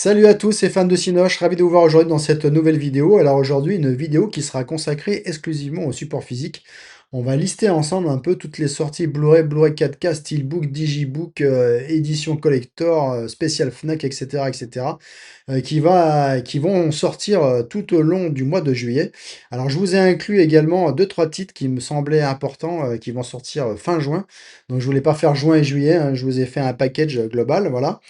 Salut à tous et fans de Cinoche, ravi de vous voir aujourd'hui dans cette nouvelle vidéo. Alors aujourd'hui, une vidéo qui sera consacrée exclusivement au support physique. On va lister ensemble un peu toutes les sorties Blu-ray, Blu-ray 4K, Steelbook, Digibook, édition collector, spécial Fnac, etc., etc., qui vont sortir tout au long du mois de juillet. Alors je vous ai inclus également deux trois titres qui me semblaient importants, qui vont sortir fin juin. Donc je voulais pas faire juin et juillet, hein, je vous ai fait un package global, voilà.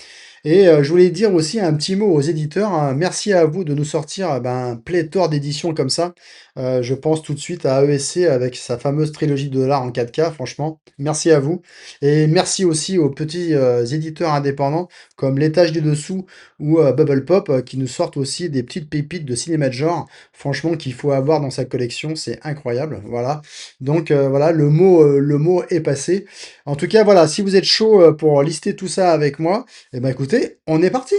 Et je voulais dire aussi un petit mot aux éditeurs, hein. Merci à vous de nous sortir pléthore d'éditions comme ça. Je pense tout de suite à ESC avec sa fameuse trilogie de dollars en 4K, franchement. Merci à vous. Et merci aussi aux petits éditeurs indépendants comme L'étage du dessous ou Bubble Pop qui nous sortent aussi des petites pépites de cinéma de genre, franchement, qu'il faut avoir dans sa collection. C'est incroyable. Voilà. Donc voilà, le mot est passé. En tout cas, voilà, si vous êtes chaud pour lister tout ça avec moi, eh ben écoutez, on est parti!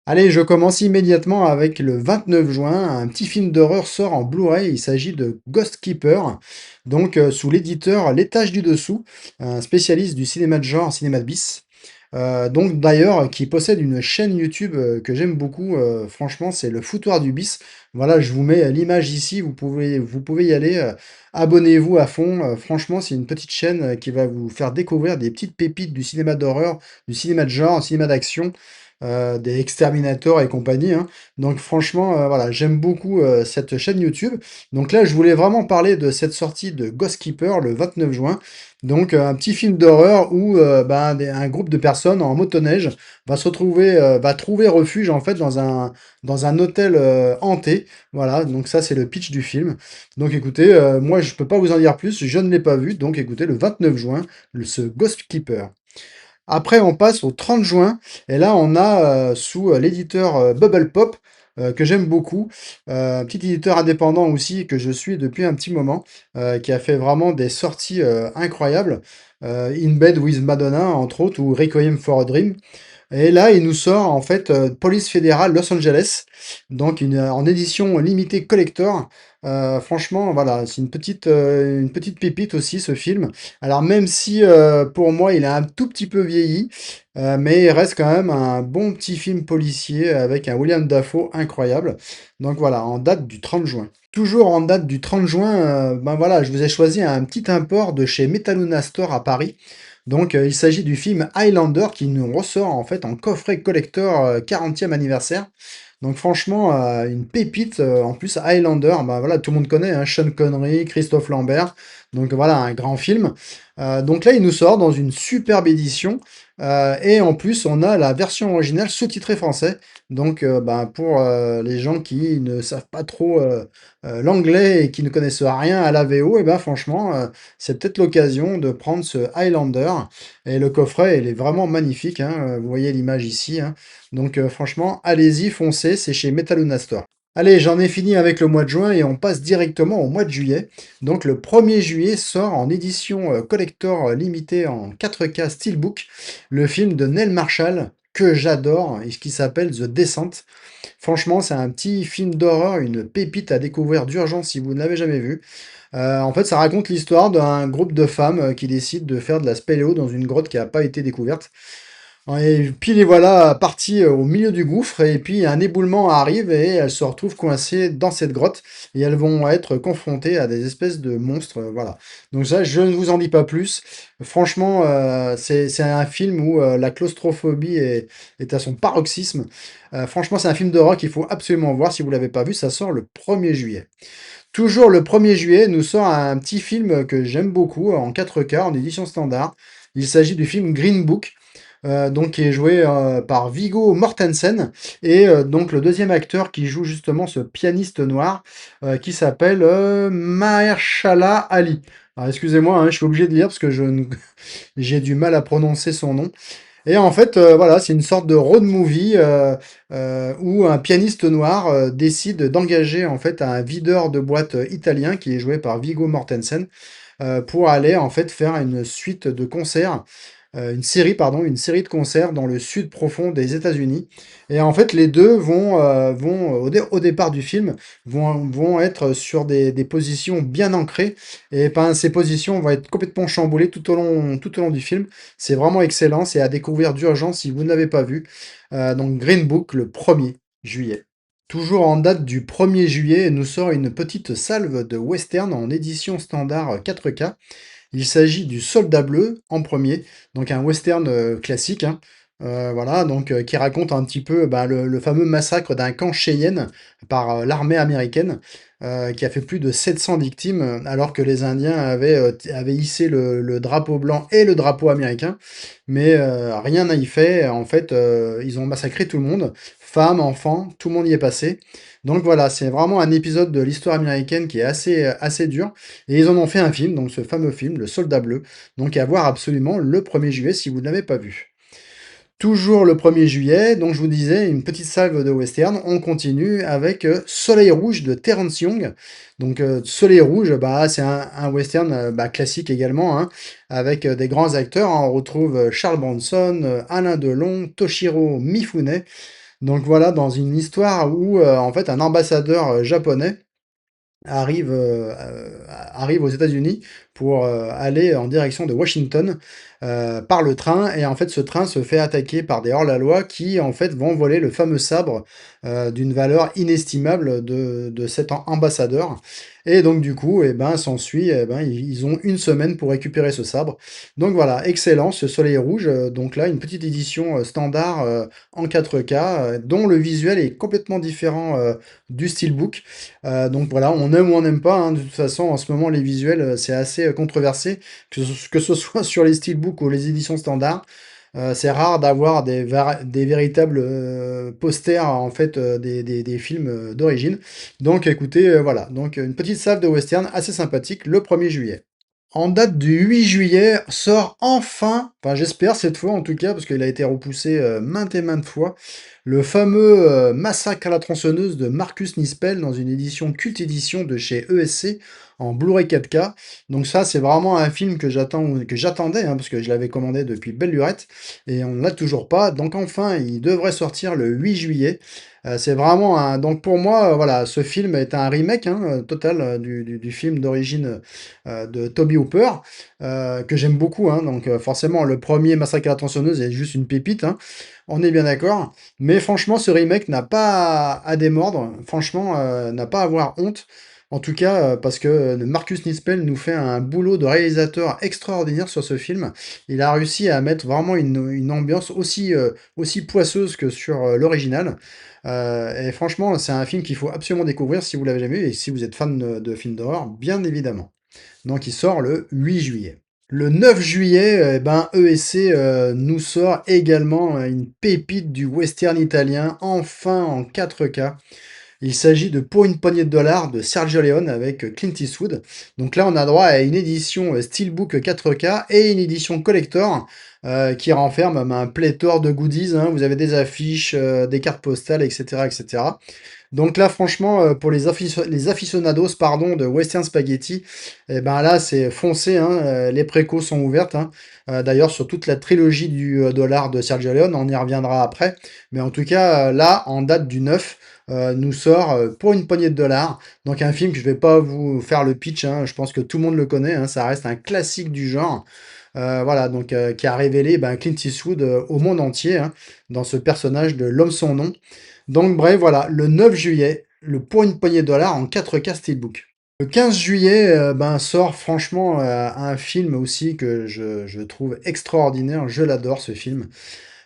Allez, je commence immédiatement avec le 29 juin. Un petit film d'horreur sort en Blu-ray. Il s'agit de Ghost Keeper, donc sous l'éditeur L'étage du dessous, un spécialiste du cinéma de genre, cinéma de bis. Donc d'ailleurs, qui possède une chaîne YouTube que j'aime beaucoup. Franchement, c'est le Foutoir du bis. Voilà, je vous mets l'image ici. Vous pouvez y aller. Abonnez-vous à fond. Franchement, c'est une petite chaîne qui va vous faire découvrir des petites pépites du cinéma d'horreur, du cinéma de genre, cinéma d'action, des Exterminators et compagnie, hein. Donc franchement, voilà, j'aime beaucoup cette chaîne YouTube. Donc là, je voulais vraiment parler de cette sortie de Ghost Keeper le 29 juin. Donc un petit film d'horreur où un groupe de personnes en motoneige va trouver refuge en fait dans un hôtel hanté. Voilà, donc ça c'est le pitch du film. Donc écoutez, moi je peux pas vous en dire plus, je ne l'ai pas vu. Donc écoutez, le 29 juin, ce Ghost Keeper. Après, on passe au 30 juin, et là, on a sous l'éditeur Bubble Pop, que j'aime beaucoup, un petit éditeur indépendant aussi que je suis depuis un petit moment, qui a fait vraiment des sorties incroyables, In Bed with Madonna, entre autres, ou Requiem for a Dream. Et là, il nous sort en fait Police fédérale Los Angeles, donc en édition limitée collector. Franchement, voilà, c'est une petite pépite aussi ce film. Alors même si pour moi il a un tout petit peu vieilli, mais il reste quand même un bon petit film policier avec un William Dafoe incroyable. Donc voilà, en date du 30 juin. Toujours en date du 30 juin, ben voilà, je vous ai choisi un petit import de chez Metaluna Store à Paris. Donc, il s'agit du film Highlander qui nous ressort en fait en coffret collector 40e anniversaire. Donc franchement, une pépite. En plus, Highlander, bah voilà, tout le monde connaît, hein, Sean Connery, Christophe Lambert. Donc voilà, un grand film. Donc là, il nous sort dans une superbe édition. Et en plus, on a la version originale sous-titrée français. Donc pour les gens qui ne savent pas trop l'anglais et qui ne connaissent rien à la VO, et ben franchement, c'est peut-être l'occasion de prendre ce Highlander. Et le coffret, il est vraiment magnifique, hein. Vous voyez l'image ici, hein. Donc franchement, allez-y, foncez, c'est chez Metaluna Store. Allez, j'en ai fini avec le mois de juin et on passe directement au mois de juillet. Donc le 1er juillet sort en édition collector limitée en 4K Steelbook le film de Neil Marshall que j'adore et qui s'appelle The Descent. Franchement, c'est un petit film d'horreur, une pépite à découvrir d'urgence si vous ne l'avez jamais vu. En fait, ça raconte l'histoire d'un groupe de femmes qui décident de faire de la spéléo dans une grotte qui n'a pas été découverte. Et puis les voilà partis au milieu du gouffre, et puis un éboulement arrive et elles se retrouvent coincées dans cette grotte, et elles vont être confrontées à des espèces de monstres, voilà. Donc ça, je ne vous en dis pas plus. Franchement, c'est un film où la claustrophobie est à son paroxysme. Franchement, c'est un film d'horreur qu'il faut absolument voir si vous l'avez pas vu, ça sort le 1er juillet. Toujours le 1er juillet, nous sort un petit film que j'aime beaucoup, en 4K, en édition standard. Il s'agit du film Green Book, donc qui est joué par Viggo Mortensen, et donc le deuxième acteur qui joue justement ce pianiste noir, qui s'appelle Mahershala Ali. Alors excusez-moi, hein, je suis obligé de lire parce que j'ai du mal à prononcer son nom. Et en fait, voilà, c'est une sorte de road movie où un pianiste noir décide d'engager en fait un videur de boîte italien qui est joué par Viggo Mortensen pour aller en fait faire une suite de concerts une série, pardon, une série de concerts dans le sud profond des États-Unis. Et en fait, les deux vont au départ du film, vont être sur des positions bien ancrées. Et ben, ces positions vont être complètement chamboulées tout au long du film. C'est vraiment excellent, c'est à découvrir d'urgence si vous ne l'avez pas vu. Donc Green Book, le 1er juillet. Toujours en date du 1er juillet, nous sort une petite salve de western en édition standard 4K. Il s'agit du Soldat Bleu en premier, donc un western classique, hein. Voilà, donc qui raconte un petit peu bah, le fameux massacre d'un camp Cheyenne par l'armée américaine, qui a fait plus de 700 victimes, alors que les Indiens avaient hissé le drapeau blanc et le drapeau américain, mais rien n'a y fait. En fait, ils ont massacré tout le monde, femmes, enfants, tout le monde y est passé. Donc voilà, c'est vraiment un épisode de l'histoire américaine qui est assez dur. Et ils en ont fait un film, donc ce fameux film, Le Soldat Bleu, donc à voir absolument le 1er juillet si vous ne l'avez pas vu. Toujours le 1er juillet, donc je vous disais, une petite salve de western. On continue avec Soleil Rouge de Terence Young. Donc Soleil Rouge, bah, c'est un western bah, classique également, hein, avec des grands acteurs, hein. On retrouve Charles Bronson, Alain Delon, Toshiro Mifune. Donc voilà, dans une histoire où en fait un ambassadeur japonais arrive aux États-Unis pour aller en direction de Washington par le train. Et en fait, ce train se fait attaquer par des hors-la-loi qui, en fait, vont voler le fameux sabre d'une valeur inestimable de cet ambassadeur. Et donc, du coup, eh ben, s'ensuit, eh ben, ils ont une semaine pour récupérer ce sabre. Donc voilà, excellent, ce Soleil Rouge. Donc là, une petite édition standard en 4K, dont le visuel est complètement différent du steelbook. Donc voilà, on aime ou on n'aime pas, hein. De toute façon, en ce moment, les visuels, c'est assez controversé, que ce soit sur les steelbooks ou les éditions standards. C'est rare d'avoir des véritables posters en fait des films d'origine. Donc écoutez, voilà, donc une petite salve de western assez sympathique le 1er juillet. En date du 8 juillet sort enfin j'espère cette fois en tout cas, parce qu'il a été repoussé maintes et maintes fois, le fameux Massacre à la tronçonneuse de Marcus Nispel dans une édition culte édition de chez ESC en Blu-ray 4K. Donc ça, c'est vraiment un film que j'attendais, hein, parce que je l'avais commandé depuis belle lurette, et on ne l'a toujours pas. Donc enfin, il devrait sortir le 8 juillet. C'est vraiment un... Donc pour moi, voilà, ce film est un remake hein, total du film d'origine de Toby Hooper, que j'aime beaucoup, hein. Donc forcément, le premier Massacre à la tronçonneuse est juste une pépite, hein, on est bien d'accord. Mais franchement, ce remake n'a pas à démordre. Franchement, n'a pas à avoir honte. En tout cas, parce que Marcus Nispel nous fait un boulot de réalisateur extraordinaire sur ce film. Il a réussi à mettre vraiment une ambiance aussi poisseuse que sur l'original. Et franchement, c'est un film qu'il faut absolument découvrir si vous l'avez jamais vu et si vous êtes fan de films d'horreur, bien évidemment. Donc il sort le 8 juillet. Le 9 juillet, eh ben, ESC nous sort également une pépite du western italien, enfin en 4K. Il s'agit de Pour une poignée de dollars de Sergio Leone avec Clint Eastwood. Donc là, on a droit à une édition Steelbook 4K et une édition collector qui renferme un pléthore de goodies, hein. Vous avez des affiches, des cartes postales, etc., etc. Donc là, franchement, pour les aficionados pardon, de Western Spaghetti, eh ben là, c'est foncé, hein, les précos sont ouvertes, hein. D'ailleurs, sur toute la trilogie du dollar de Sergio Leone, on y reviendra après. Mais en tout cas, là, en date du 9, nous sort Pour une poignée de dollars. Donc un film que je vais pas vous faire le pitch, hein, je pense que tout le monde le connaît, hein, ça reste un classique du genre. Voilà, donc qui a révélé ben, Clint Eastwood au monde entier, hein, dans ce personnage de L'homme sans nom. Donc bref, voilà, le 9 juillet, le Pour une poignée de dollars en 4K Steelbook. Le 15 juillet ben, sort franchement un film aussi que je trouve extraordinaire, je l'adore ce film.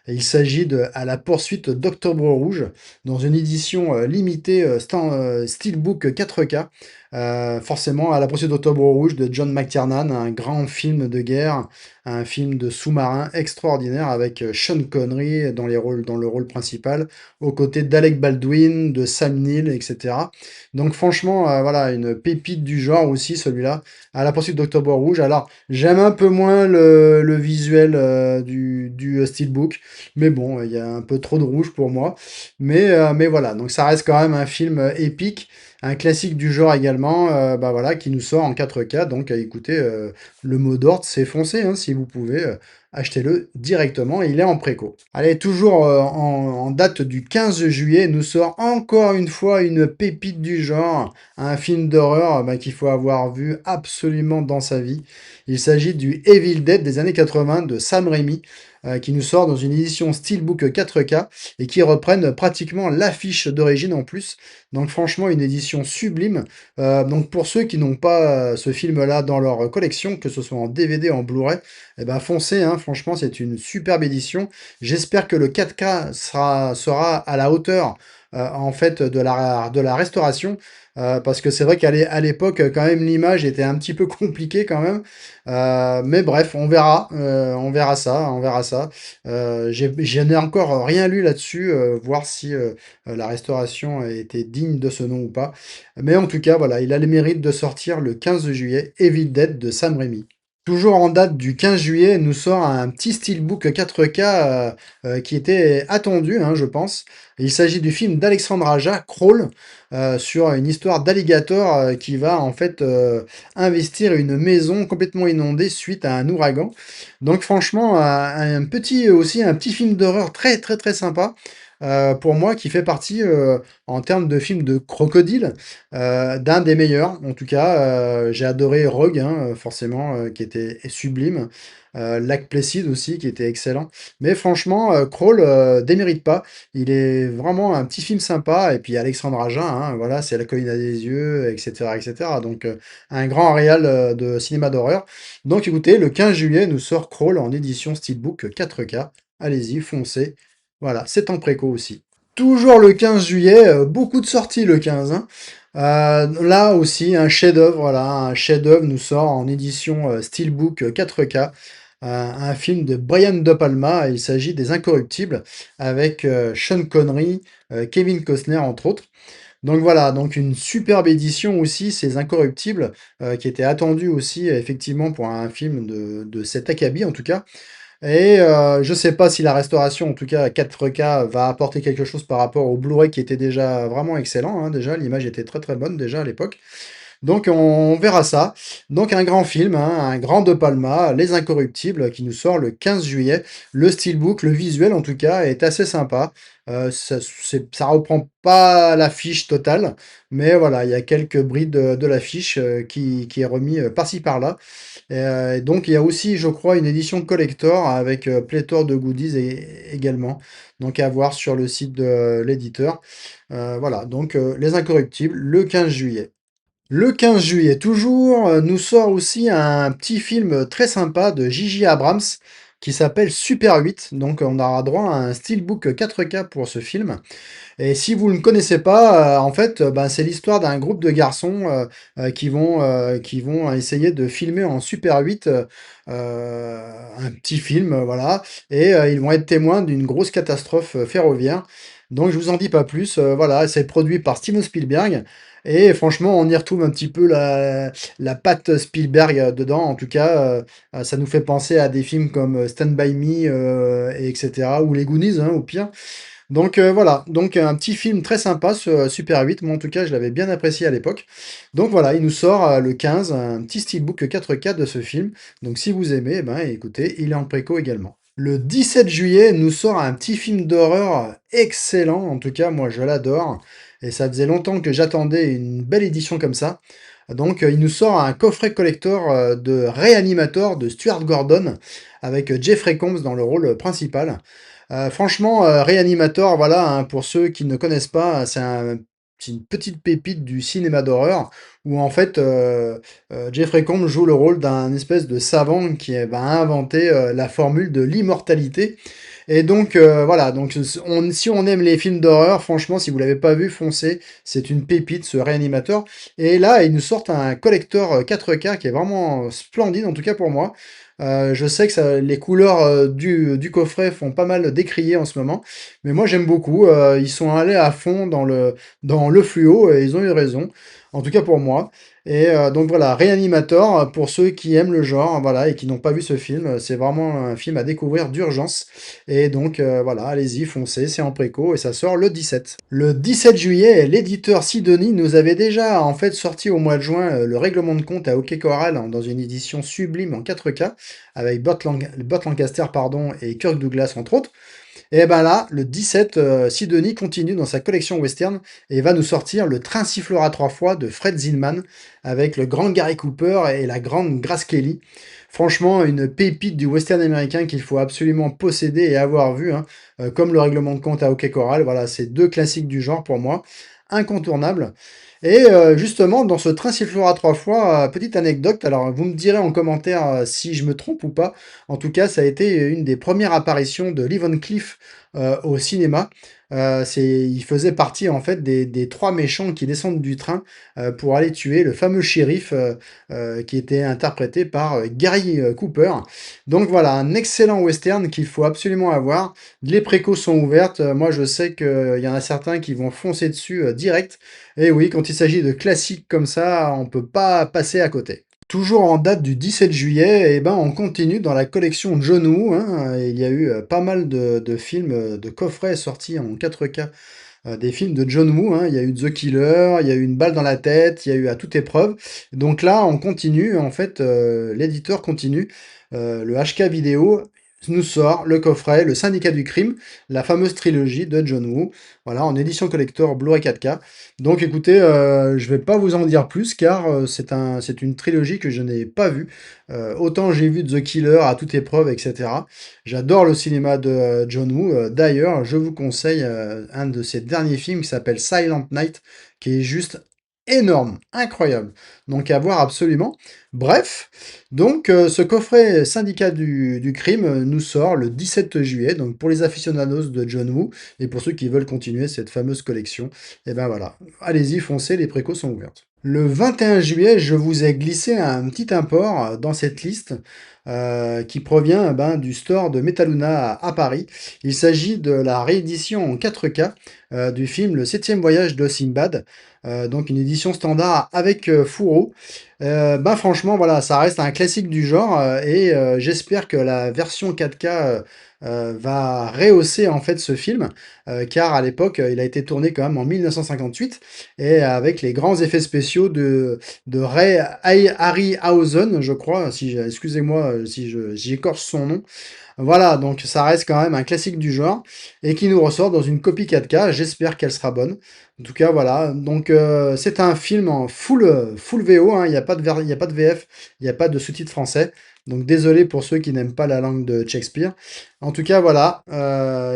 Il s'agit de À la poursuite d'Octobre Rouge, dans une édition limitée Steelbook 4K. Forcément, À la poursuite d'Octobre Rouge de John McTiernan, un grand film de guerre, un film de sous-marin extraordinaire avec Sean Connery dans le rôle principal, aux côtés d'Alec Baldwin, de Sam Neill, etc. Donc franchement, voilà, une pépite du genre aussi, celui-là, À la poursuite d'Octobre Rouge. Alors, j'aime un peu moins le visuel du Steelbook, mais bon, il y a un peu trop de rouge pour moi. Mais voilà, donc ça reste quand même un film épique, un classique du genre également, bah voilà, qui nous sort en 4K. Donc, écoutez, le mot d'ordre, c'est foncé, hein, si vous pouvez, achetez-le directement. Il est en préco. Allez, toujours en date du 15 juillet, nous sort encore une fois une pépite du genre, un film d'horreur bah, qu'il faut avoir vu absolument dans sa vie. Il s'agit du Evil Dead des années 80 de Sam Raimi, qui nous sort dans une édition Steelbook 4K et qui reprennent pratiquement l'affiche d'origine en plus. Donc franchement, une édition sublime. Donc pour ceux qui n'ont pas ce film-là dans leur collection, que ce soit en DVD ou en Blu-ray, eh ben foncez, hein, franchement, c'est une superbe édition. J'espère que le 4K sera à la hauteur en fait de la restauration. Parce que c'est vrai à l'époque, quand même, l'image était un petit peu compliquée quand même. Mais bref, on verra ça, on verra ça. Je n'ai encore rien lu là-dessus, voir si la restauration était digne de ce nom ou pas. Mais en tout cas, voilà, il a le mérite de sortir le 15 juillet, Evil Dead de Sam Raimi. Toujours en date du 15 juillet, nous sort un petit steelbook 4K qui était attendu, hein, je pense. Il s'agit du film d'Alexandre Aja, Crawl, sur une histoire d'alligator qui va en fait investir une maison complètement inondée suite à un ouragan. Donc franchement, un petit film d'horreur très très très sympa. Pour moi, qui fait partie, en termes de film de crocodile, d'un des meilleurs. En tout cas, j'ai adoré Rogue, hein, forcément, qui était sublime. Lac Placid aussi, qui était excellent. Mais franchement, Crawl démérite pas. Il est vraiment un petit film sympa. Et puis Alexandre Aja, hein, voilà, c'est La colline à des yeux, etc., etc. Donc, un grand réal de cinéma d'horreur. Donc, écoutez, le 15 juillet, nous sort Crawl en édition Steelbook 4K. Allez-y, foncez. Voilà, c'est en préco aussi. Toujours le 15 juillet, beaucoup de sorties le 15, hein. Là aussi, un chef-d'œuvre, voilà, un chef-d'œuvre nous sort en édition Steelbook 4K, un film de Brian De Palma. Il s'agit des Incorruptibles avec Sean Connery, Kevin Costner entre autres. Donc voilà, donc une superbe édition aussi, ces Incorruptibles, qui était attendu aussi effectivement pour un film de cet acabit en tout cas. Et je sais pas si la restauration, en tout cas 4K, va apporter quelque chose par rapport au Blu-ray qui était déjà vraiment excellent, hein, déjà, l'image était très très bonne déjà à l'époque. Donc on verra ça. Donc un grand film, hein, un grand De Palma, Les Incorruptibles, qui nous sort le 15 juillet. Le steelbook, le visuel en tout cas, est assez sympa. Ça reprend pas l'affiche totale, mais voilà, il y a quelques brides de l'affiche qui est remis par-ci par-là. Et donc il y a aussi, je crois, une édition collector avec pléthore de goodies également. Donc à voir sur le site de l'éditeur. Voilà, donc Les Incorruptibles, le 15 juillet. Le 15 juillet, toujours, nous sort aussi un petit film très sympa de J.J. Abrams qui s'appelle Super 8. Donc, on aura droit à un steelbook 4K pour ce film. Et si vous ne connaissez pas, en fait, ben, c'est l'histoire d'un groupe de garçons qui vont essayer de filmer en Super 8 un petit film, voilà. Et ils vont être témoins d'une grosse catastrophe ferroviaire. Donc, je vous en dis pas plus. Voilà, c'est produit par Steven Spielberg. Et franchement, on y retrouve un petit peu la patte Spielberg dedans. En tout cas, ça nous fait penser à des films comme Stand By Me, et etc. Ou les Goonies, hein, au pire. Donc voilà, donc un petit film très sympa, ce Super 8, moi en tout cas je l'avais bien apprécié à l'époque. Donc voilà, il nous sort le 15, un petit steelbook 4K de ce film. Donc si vous aimez, eh ben écoutez, il est en préco également. Le 17 juillet nous sort un petit film d'horreur excellent, en tout cas moi je l'adore, et ça faisait longtemps que j'attendais une belle édition comme ça. Donc il nous sort un coffret collector de Reanimator de Stuart Gordon, avec Jeffrey Combs dans le rôle principal. Franchement, Reanimator, voilà, hein, pour ceux qui ne connaissent pas, c'est une petite pépite du cinéma d'horreur où en fait Jeffrey Combs joue le rôle d'un espèce de savant qui va inventer la formule de l'immortalité. Et donc voilà, donc si on aime les films d'horreur, franchement, si vous l'avez pas vu, foncez, c'est une pépite ce Réanimateur. Et là, ils nous sortent un collector 4K qui est vraiment splendide, en tout cas pour moi. Je sais que les couleurs du coffret font pas mal décrier en ce moment, mais moi j'aime beaucoup. Ils sont allés à fond dans le fluo et ils ont eu raison, en tout cas pour moi. Et donc voilà, Reanimator, pour ceux qui aiment le genre, voilà, et qui n'ont pas vu ce film, c'est vraiment un film à découvrir d'urgence. Et donc voilà, allez-y, foncez, c'est en préco et ça sort le 17. Le 17 juillet, l'éditeur Sidonie nous avait déjà en fait sorti au mois de juin le règlement de compte à OK Corral dans une édition sublime en 4K avec Burt Lancaster pardon, et Kirk Douglas entre autres. Et ben là, le 17, Sidonie continue dans sa collection western et va nous sortir Le Train sifflera trois fois de Fred Zinman avec le grand Gary Cooper et la grande Grace Kelly. Franchement, une pépite du western américain qu'il faut absolument posséder et avoir vu, hein, comme le règlement de compte à OK Corral. Voilà, c'est deux classiques du genre pour moi, incontournables. Et justement, dans ce train sifflera trois fois, petite anecdote, alors vous me direz en commentaire si je me trompe ou pas. En tout cas, ça a été une des premières apparitions de Lee Van Cleef au cinéma. Il faisait partie en fait des trois méchants qui descendent du train pour aller tuer le fameux shérif qui était interprété par Gary Cooper. Donc voilà, un excellent western qu'il faut absolument avoir. Les précos sont ouvertes. Moi, je sais qu'il y en a certains qui vont foncer dessus direct. Et oui, quand il s'agit de classiques comme ça, on peut pas passer à côté. Toujours en date du 17 juillet, eh ben, on continue dans la collection John Woo, hein. Il y a eu pas mal de films, de coffrets sortis en 4K, des films de John Woo, hein. Il y a eu The Killer, il y a eu Une balle dans la tête, il y a eu À toute épreuve. Donc là, on continue, en fait, l'éditeur continue. Le HK Vidéo nous sort le coffret Le Syndicat du crime, la fameuse trilogie de John Woo, voilà, en édition collector Blu-ray 4K. Donc écoutez, je vais pas vous en dire plus car c'est une trilogie que je n'ai pas vue. Autant j'ai vu The Killer, À toute épreuve, etc. J'adore le cinéma de John Woo. D'ailleurs, je vous conseille un de ses derniers films qui s'appelle Silent Night, qui est juste énorme, incroyable. Donc à voir absolument. Bref, donc ce coffret Syndicat du crime nous sort le 17 juillet. Donc pour les aficionados de John Woo et pour ceux qui veulent continuer cette fameuse collection, et ben voilà, allez-y, foncez, les précos sont ouvertes. Le 21 juillet, je vous ai glissé un petit import dans cette liste qui provient ben, du store de Metaluna à Paris. Il s'agit de la réédition en 4K du film Le Septième Voyage de Sinbad, donc une édition standard avec fourreau. Ben franchement, voilà, ça reste un classique du genre et j'espère que la version 4K va rehausser en fait ce film, car à l'époque, il a été tourné quand même en 1958 et avec les grands effets spéciaux de Ray Harryhausen, je crois, excusez-moi si j'écorche son nom. Voilà, donc ça reste quand même un classique du genre et qui nous ressort dans une copie 4K. J'espère qu'elle sera bonne. En tout cas, voilà. Donc c'est un film en full VO, hein. Il n'y a pas de il y a pas de VF, il n'y a pas de sous-titres français. Donc désolé pour ceux qui n'aiment pas la langue de Shakespeare. En tout cas, voilà,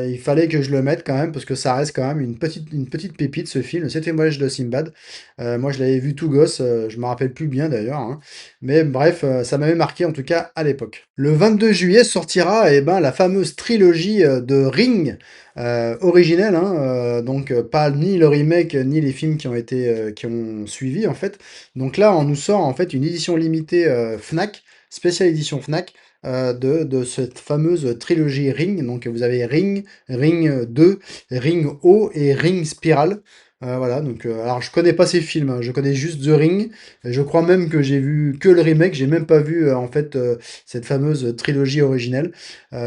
il fallait que je le mette quand même parce que ça reste quand même une petite pépite ce film, le septième voyage de Simbad. Moi, je l'avais vu tout gosse, je me rappelle plus bien d'ailleurs, hein. Mais bref, ça m'avait marqué en tout cas à l'époque. Le 22 juillet sortira eh ben, la fameuse trilogie de Ring originelle, hein, donc pas ni le remake ni les films qui ont suivi en fait. Donc là, on nous sort en fait une édition limitée Fnac, spéciale édition Fnac. De cette fameuse trilogie Ring. Donc vous avez Ring, Ring 2, Ring O et Ring Spiral. Voilà, donc alors je connais pas ces films, hein, je connais juste The Ring. Je crois même que j'ai vu que le remake, j'ai même pas vu en fait cette fameuse trilogie originelle.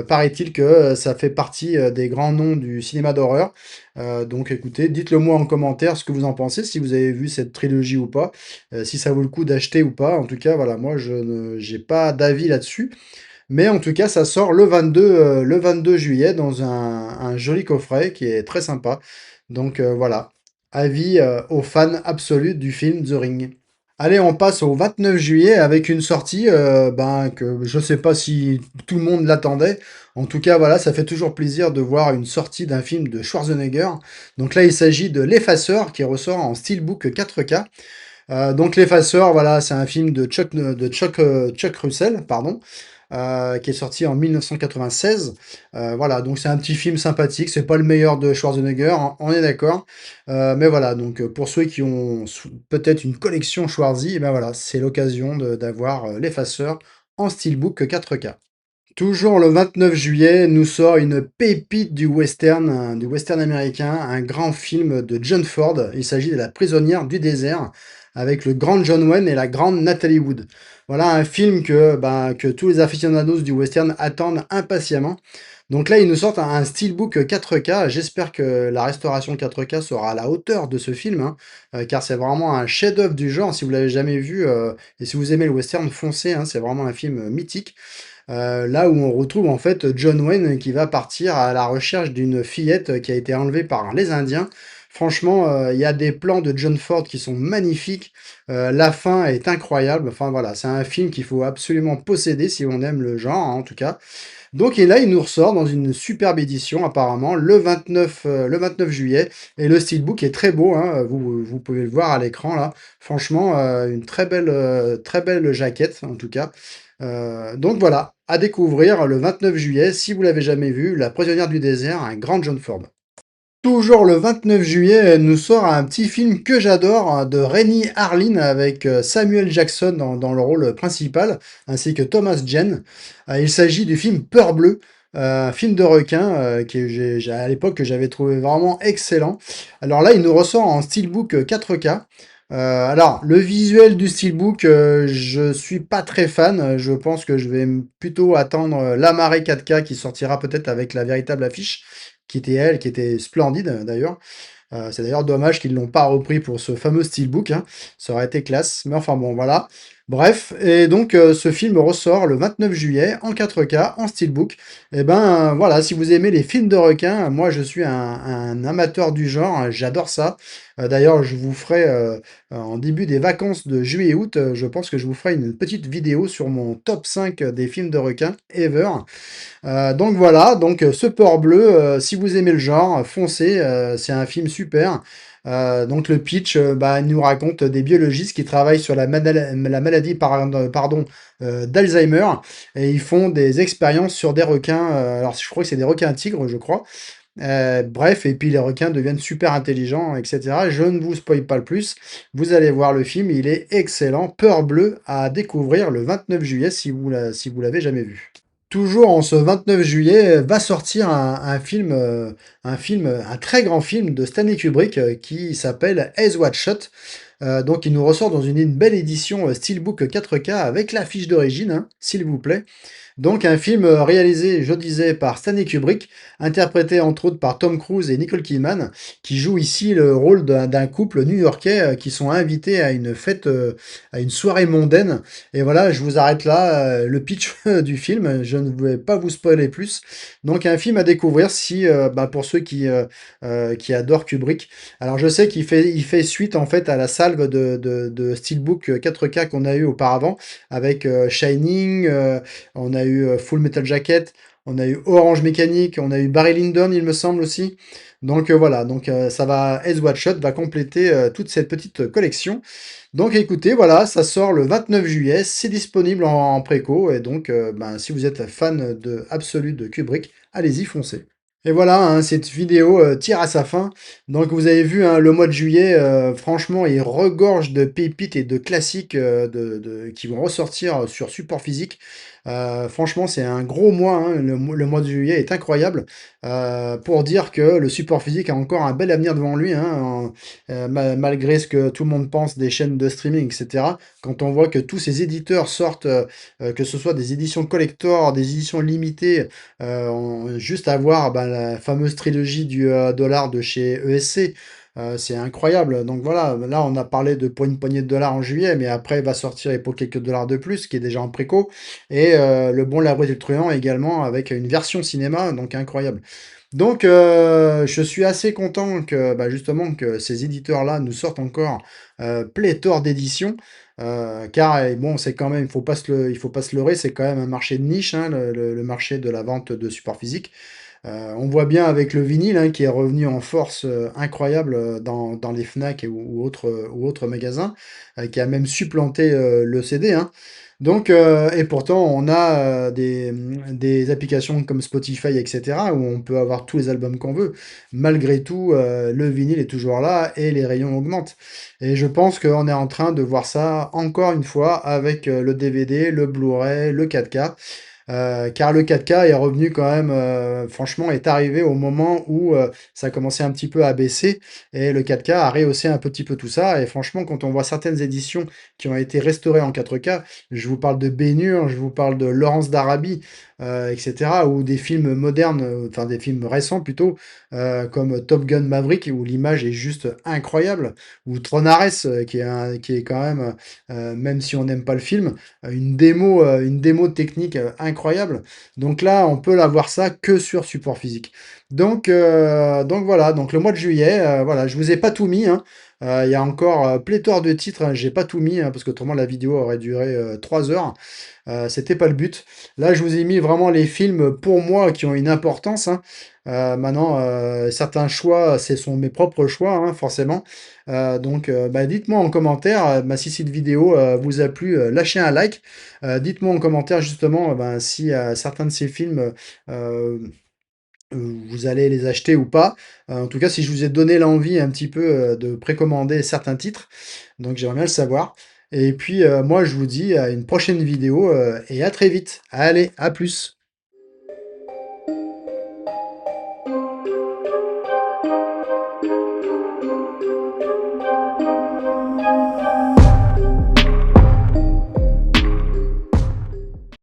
Paraît-il que ça fait partie des grands noms du cinéma d'horreur. Donc écoutez, dites-le moi en commentaire ce que vous en pensez, si vous avez vu cette trilogie ou pas, si ça vaut le coup d'acheter ou pas. En tout cas, voilà, moi je j'ai pas d'avis là-dessus. Mais en tout cas, ça sort le 22 juillet dans un joli coffret qui est très sympa. Donc voilà, avis aux fans absolus du film The Ring. Allez, on passe au 29 juillet avec une sortie ben, que je sais pas si tout le monde l'attendait. En tout cas, voilà, ça fait toujours plaisir de voir une sortie d'un film de Schwarzenegger. Donc là, il s'agit de L'Effaceur qui ressort en steelbook 4K. Donc L'Effaceur, voilà, c'est un film Chuck Russell, pardon, qui est sorti en 1996. Voilà, donc c'est un petit film sympathique. C'est pas le meilleur de Schwarzenegger, hein, on est d'accord. Mais voilà, donc pour ceux qui ont peut-être une collection Schwarzy, eh ben voilà, c'est l'occasion d'avoir L'Effaceur en steelbook 4K. Toujours le 29 juillet, nous sort une pépite du western américain, un grand film de John Ford. Il s'agit de La prisonnière du désert, avec le grand John Wayne et la grande Natalie Wood. Voilà un film que tous les aficionados du western attendent impatiemment. Donc là, ils nous sortent un steelbook 4K. J'espère que la restauration 4K sera à la hauteur de ce film, hein, car c'est vraiment un chef-d'œuvre du genre. Si vous l'avez jamais vu, et si vous aimez le western, foncez, hein, c'est vraiment un film mythique. Là où on retrouve en fait John Wayne qui va partir à la recherche d'une fillette qui a été enlevée par les Indiens. Franchement, il y a des plans de John Ford qui sont magnifiques. La fin est incroyable. Enfin voilà, c'est un film qu'il faut absolument posséder si on aime le genre, hein, en tout cas. Donc et là, il nous ressort dans une superbe édition apparemment le 29 juillet. Et le steelbook est très beau, hein, vous pouvez le voir à l'écran là. Franchement, une très belle jaquette en tout cas. Donc voilà, à découvrir le 29 juillet, si vous l'avez jamais vu, La prisonnière du désert, un grand John Ford. Toujours le 29 juillet, nous sort un petit film que j'adore, hein, de Rennie Harlin avec Samuel Jackson dans le rôle principal, ainsi que Thomas Jane. Il s'agit du film Peur bleue, un film de requin à l'époque que j'avais trouvé vraiment excellent. Alors là, il nous ressort en steelbook 4K. Alors, le visuel du steelbook, je suis pas très fan. Je pense que je vais plutôt attendre la marée 4K qui sortira peut-être avec la véritable affiche qui était splendide d'ailleurs. C'est d'ailleurs dommage qu'ils l'ont pas repris pour ce fameux steelbook, hein. Ça aurait été classe, mais enfin bon, voilà. Bref, et donc ce film ressort le 29 juillet en 4K, en steelbook. Et ben voilà, si vous aimez les films de requins, moi je suis un amateur du genre, hein, j'adore ça. D'ailleurs, je vous ferai en début des vacances de juillet-août, je pense que je vous ferai une petite vidéo sur mon top 5 des films de requins ever. Donc voilà, donc ce port bleu, si vous aimez le genre, foncez, c'est un film super. Donc le pitch, il nous raconte des biologistes qui travaillent sur la maladie d'Alzheimer et ils font des expériences sur des requins. Alors je crois que c'est des requins tigres, je crois. Bref, et puis les requins deviennent super intelligents, etc. Je ne vous spoil pas le plus. Vous allez voir le film, il est excellent. Peur bleue à découvrir le 29 juillet si vous l'avez jamais vu. Toujours en ce 29 juillet, va sortir un très grand film de Stanley Kubrick qui s'appelle Eyes Wide Shut. Donc il nous ressort dans une belle édition Steelbook 4K avec l'affiche d'origine, hein, s'il vous plaît. Donc un film réalisé, je disais, par Stanley Kubrick, interprété entre autres par Tom Cruise et Nicole Kidman, qui joue ici le rôle d'un couple new-yorkais qui sont invités à une fête, à une soirée mondaine. Et voilà, je vous arrête là, le pitch du film, je ne vais pas vous spoiler plus. Donc un film à découvrir si, pour ceux qui adorent Kubrick. Alors je sais il fait suite en fait à la salve de Steelbook 4K qu'on a eu auparavant, avec Shining, on a eu Full Metal Jacket, on a eu Orange Mécanique, on a eu Barry Lyndon, il me semble aussi. Donc voilà, donc ça va, Ace Watch Shot va compléter toute cette petite collection. Donc écoutez, voilà, ça sort le 29 juillet, c'est disponible en préco, et donc si vous êtes fan absolu de Kubrick, allez-y, foncez. Et voilà, hein, cette vidéo tire à sa fin. Donc vous avez vu, hein, le mois de juillet, franchement, il regorge de pépites et de classiques qui vont ressortir sur support physique. Franchement, c'est un gros mois, hein, le mois de juillet est incroyable. Pour dire que le support physique a encore un bel avenir devant lui, hein, malgré ce que tout le monde pense des chaînes de streaming, etc. Quand on voit que tous ces éditeurs sortent, que ce soit des éditions collector, des éditions limitées, juste à voir la fameuse trilogie du dollar de chez ESC, c'est incroyable. Donc voilà, là on a parlé de pour une poignée de dollars en juillet, mais après il va sortir et pour quelques dollars de plus, qui est déjà en préco. Et Le Bon, l'Abri et le Truand également avec une version cinéma, donc incroyable. Donc je suis assez content que justement que ces éditeurs-là nous sortent encore pléthore d'éditions. Car bon, c'est quand même, il faut pas se leurrer, c'est quand même un marché de niche, hein, le marché de la vente de support physique. On voit bien avec le vinyle, hein, qui est revenu en force, incroyable, dans les Fnac ou autres magasins, qui a même supplanté, le CD, hein. Donc et pourtant on a, des applications comme Spotify et cetera, où on peut avoir tous les albums qu'on veut. Malgré tout, le vinyle est toujours là et les rayons augmentent. Et je pense qu'on est en train de voir ça encore une fois avec, le DVD, le Blu-ray, le 4K. Car le 4K est revenu quand même, franchement, est arrivé au moment où ça commençait un petit peu à baisser et le 4K a rehaussé un petit peu tout ça. Et franchement, quand on voit certaines éditions qui ont été restaurées en 4K, je vous parle de Bénur, je vous parle de Laurence d'Arabie, etc., ou des films modernes, enfin des films récents plutôt, comme Top Gun Maverick, où l'image est juste incroyable, ou Tronares, qui est quand même, même si on n'aime pas le film, une démo technique incroyable. Donc là, on peut l'avoir ça que sur support physique. Donc voilà, donc le mois de juillet, voilà, je vous ai pas tout mis, hein. Il y a encore pléthore de titres, hein, j'ai pas tout mis, hein, parce que autrement la vidéo aurait duré 3 heures. C'était pas le but. Là, je vous ai mis vraiment les films pour moi qui ont une importance, hein. Maintenant, certains choix, ce sont mes propres choix, hein, forcément. Bah, dites-moi en commentaire, bah, si cette vidéo vous a plu, lâchez un like. Dites-moi en commentaire justement ben, si certains de ces films, euh, vous allez les acheter ou pas. En tout cas, si je vous ai donné l'envie un petit peu de précommander certains titres, donc j'aimerais bien le savoir. Et puis moi, je vous dis à une prochaine vidéo et à très vite. Allez, à plus.